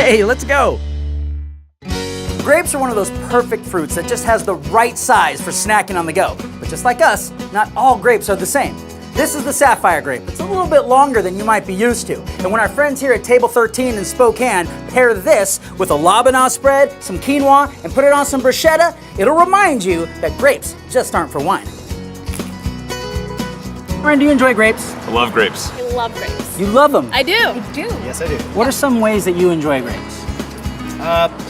Okay, let's go. Grapes are one of those perfect fruits that just has the right size for snacking on the go. But just like us, not all grapes are the same. This is the Sapphire grape. It's a little bit longer than you might be used to. And when our friends here at Table 13 in Spokane pair this with a labana spread, some quinoa, and put it on some bruschetta, it'll remind you that grapes just aren't for wine. Ryan, do you enjoy grapes? I love grapes. I love grapes. You love them? I do. Yes, I do. What are some ways that you enjoy grapes?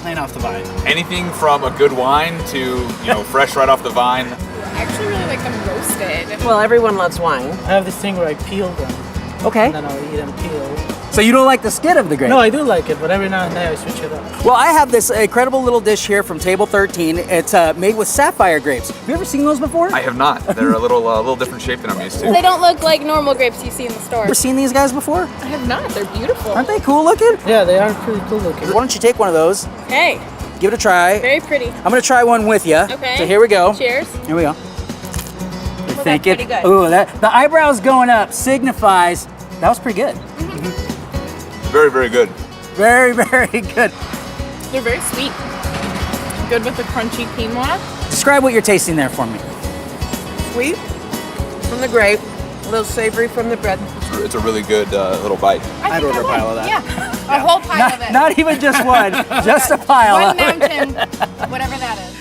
Plain off the vine. Anything from a good wine to, fresh right off the vine. I actually really like them roasted. Well, everyone loves wine. I have this thing where I peel them, Okay. and then I'll eat them peeled. So you don't like the skin of the grape? No, I do like it, but every now and then I switch it up. Well, I have this incredible little dish here from Table 13. It's made with Sapphire grapes. Have you ever seen those before? I have not. They're a little different shape than I'm used to. They don't look like normal grapes you see in the store. Ever seen these guys before? I have not. They're beautiful. Aren't they cool looking? Yeah, they are pretty cool looking. Why don't you take one of those, Hey, give it a try. very pretty. I'm gonna try one with you. Okay. So here we go. Cheers. Here we go. Well, Think that's it. pretty good. Ooh, the eyebrows going up signifies that was pretty good. Very, very good. Very, very good. They're very sweet. Good with the crunchy quinoa. Describe what you're tasting there for me. Sweet from the grape, a little savory from the bread. It's a really good little bite. I'd order a pile of that. Yeah, a whole pile of it. Not even just one, just a pile. One mountain, whatever that is.